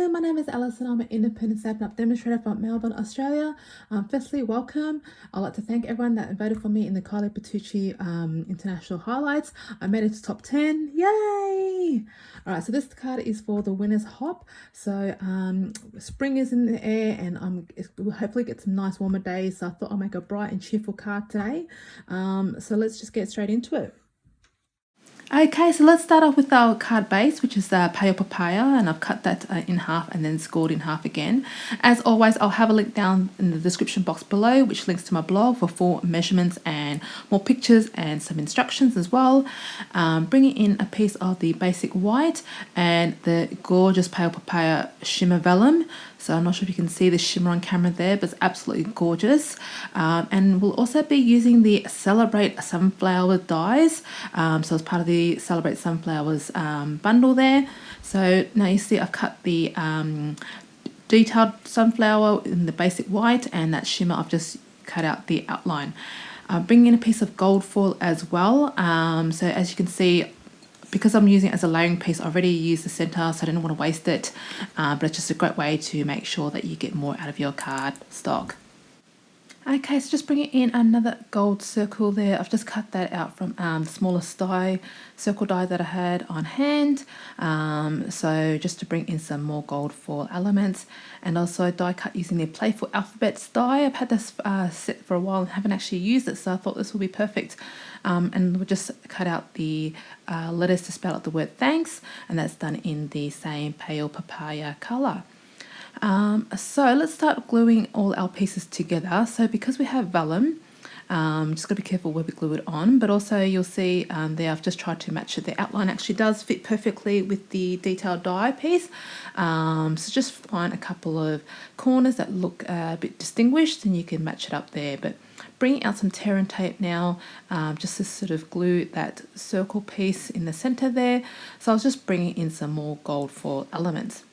Hello, my name is Alison. I'm an independent Stampin'Up demonstrator from Melbourne, Australia. Firstly, welcome. I'd like to thank everyone that voted for me in the Kylie International Highlights. I made it to top 10. Yay! All right, so this card is for the winner's hop. So spring is in the air and we'll hopefully get some nice warmer days. So I thought I'll make a bright and cheerful card today. So let's just get straight into it. Okay, so let's start off with our card base, which is the Payaya, and I've cut that in half and then scored in half again. As always, I'll have a link down in the description box below, which links to my blog for full measurements and more pictures and some instructions as well. Bringing in a piece of the basic white and the gorgeous Pale Papaya shimmer vellum. So I'm not sure if you can see the shimmer on camera there, but it's absolutely gorgeous. And we'll also be using the Celebrate Sunflower dies. So as part of the Celebrate Sunflowers bundle there. So now you see I've cut the detailed sunflower in the basic white, and that shimmer I've just cut out the outline. Bringing in a piece of gold foil as well. So as you can see, because I'm using it as a layering piece, I already used the center, so I didn't want to waste it. But it's just a great way to make sure that you get more out of your card stock. Okay, so just bringing in another gold circle there. I've just cut that out from the smallest circle die that I had on hand. So just to bring in some more gold foil elements, and also die cut using the Playful Alphabets die. I've had this set for a while and haven't actually used it, so I thought this will be perfect. And we'll just cut out the letters to spell out the word thanks, and that's done in the same Pale Papaya color. So let's start gluing all our pieces together. So because we have vellum, just got to be careful where we glue it on, but also you'll see there I've just tried to match it. The outline actually does fit perfectly with the detailed die piece. So just find a couple of corners that look a bit distinguished and you can match it up there. But bringing out some tear and tape now, just to sort of glue that circle piece in the center there. So I was just bringing in some more gold foil elements.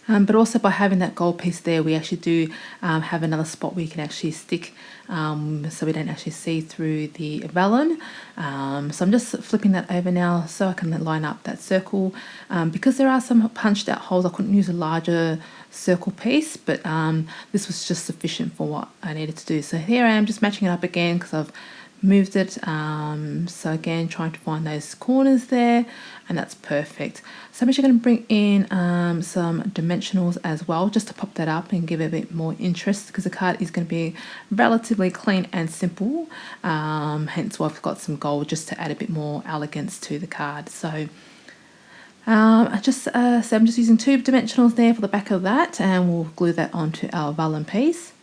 But also by having that gold piece there, we actually do have another spot where you can actually stick, so we don't actually see through the vellum. So I'm just flipping that over now so I can line up that circle. Because there are some punched out holes, I couldn't use a larger circle piece, but this was just sufficient for what I needed to do. So here I am just matching it up again because I've moved it. So again, trying to find those corners there, and that's perfect. So I'm actually going to bring in some dimensionals as well, just to pop that up and give it a bit more interest, because the card is going to be relatively clean and simple. Hence why I've got some gold, just to add a bit more elegance to the card. So I'm just using two dimensionals there for the back of that, and we'll glue that onto our vellum piece.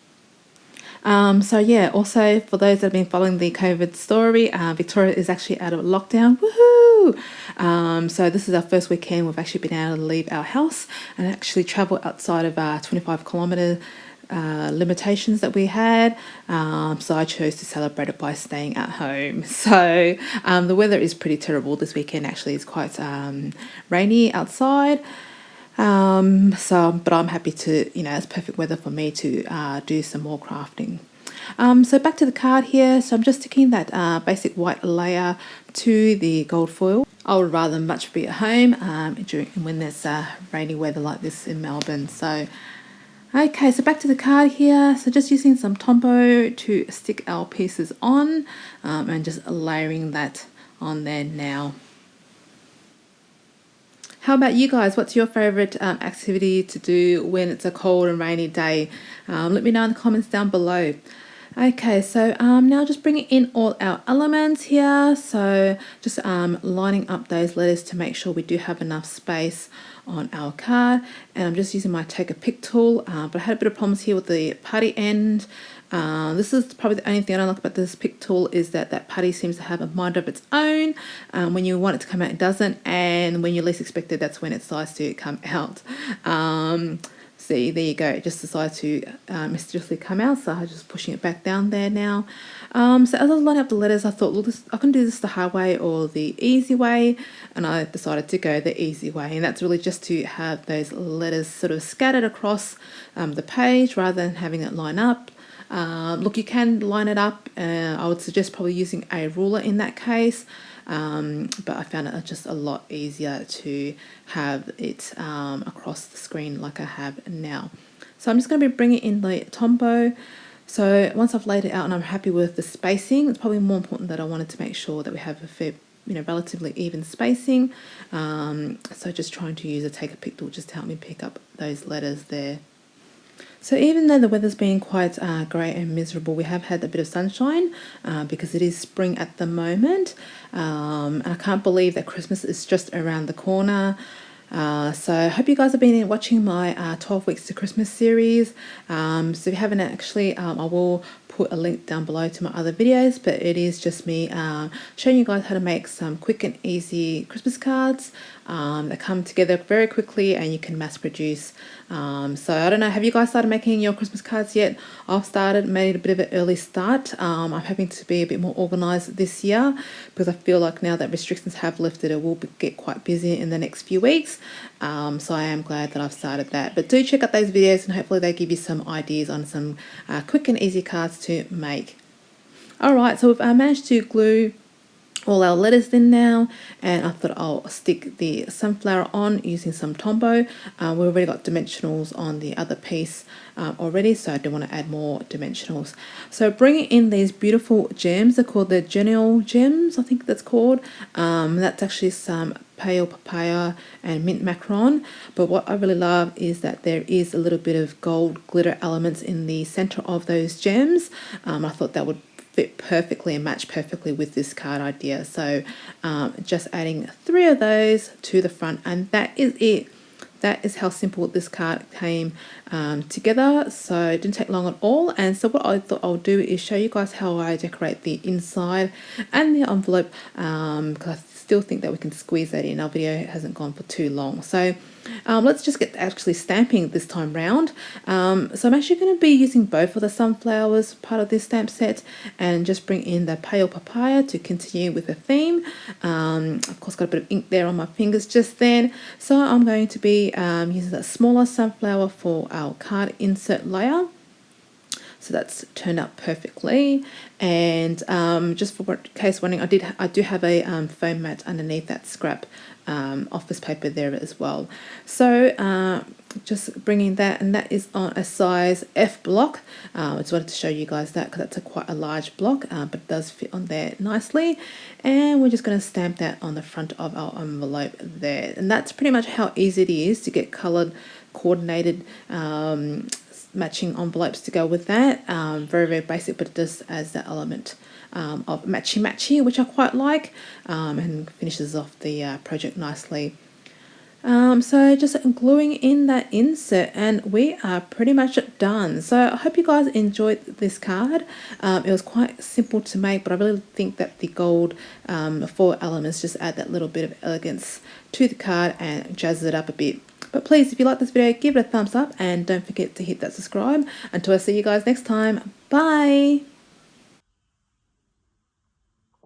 So yeah, also for those that have been following the COVID story, Victoria is actually out of lockdown. Woohoo! So this is our first weekend we've actually been able to leave our house and actually travel outside of our 25-kilometre limitations that we had. So I chose to celebrate it by staying at home. So the weather is pretty terrible this weekend. Actually, it's quite rainy outside. But I'm happy to, it's perfect weather for me to do some more crafting. So back to the card here. So I'm just sticking that basic white layer to the gold foil. I would rather much be at home when there's rainy weather like this in Melbourne. So, okay, so back to the card here. So just using some Tombow to stick our pieces on, and just layering that on there now. How about you guys? What's your favourite activity to do when it's a cold and rainy day? Let me know in the comments down below. Okay, so now just bringing in all our elements here. So just lining up those letters to make sure we do have enough space on our card. And I'm just using my Take a Pick tool, but I had a bit of problems here with the putty end. This is probably the only thing I don't like about this pick tool, is that putty seems to have a mind of its own. When you want it to come out, it doesn't, and when you least expect it, that's when it decides to come out. See, there you go, it just decides to mysteriously come out, so I'm just pushing it back down there now. So as I was lining up the letters, I thought, well, I can do this the hard way or the easy way, and I decided to go the easy way, and that's really just to have those letters sort of scattered across the page rather than having it line up. Look, you can line it up. I would suggest probably using a ruler in that case. But I found it just a lot easier to have it across the screen like I have now. So I'm just going to be bringing in the Tombow. So once I've laid it out and I'm happy with the spacing, it's probably more important that I wanted to make sure that we have a fair, relatively even spacing. So just trying to use a take a pick tool just to help me pick up those letters there. So even though the weather's been quite grey and miserable, we have had a bit of sunshine because it is spring at the moment. And I can't believe that Christmas is just around the corner. So I hope you guys have been watching my 12 Weeks to Christmas series. So if you haven't actually, I will put a link down below to my other videos, but it is just me showing you guys how to make some quick and easy Christmas cards that come together very quickly and you can mass produce. So I don't know, have you guys started making your Christmas cards yet? I've started, made a bit of an early start. I'm having to be a bit more organized this year because I feel like now that restrictions have lifted, it will get quite busy in the next few weeks. So I am glad that I've started that. But do check out those videos and hopefully they give you some ideas on some quick and easy cards to make. Alright, so we've managed to glue all our letters in now, and I thought I'll stick the sunflower on using some Tombow. We've already got dimensionals on the other piece already, so I don't want to add more dimensionals. So bringing in these beautiful gems, they're called the genial gems, I think that's called. That's actually some pale papaya and mint macaron, but what I really love is that there is a little bit of gold glitter elements in the center of those gems. I thought that would fit perfectly and match perfectly with this card idea. So just adding 3 of those to the front, and that is it. That is how simple this card came together. So it didn't take long at all. And so what I thought I'll do is show you guys how I decorate the inside and the envelope, because I still think that we can squeeze that in. Our video hasn't gone for too long. So let's just get actually stamping this time round. So I'm actually going to be using both of the sunflowers part of this stamp set and just bring in the pale papaya to continue with the theme. Of course got a bit of ink there on my fingers just then. So I'm going to be using that smaller sunflower for our card insert layer. So that's turned out perfectly. And just for case wondering, I do have a foam mat underneath that scrap office paper there as well. So just bringing that, and that is on a size F block. I just wanted to show you guys that because that's quite a large block, but it does fit on there nicely. And we're just going to stamp that on the front of our envelope there. And that's pretty much how easy it is to get coloured, coordinated matching envelopes to go with that. Very, very basic, but it does adds that element of matchy, which I quite like, and finishes off the project nicely. So just gluing in that insert, and we are pretty much done. So I hope you guys enjoyed this card. It was quite simple to make, but I really think that the gold 4 elements just add that little bit of elegance to the card and jazz it up a bit. But please, if you like this video, give it a thumbs up and don't forget to hit that subscribe. Until I see you guys next time, bye!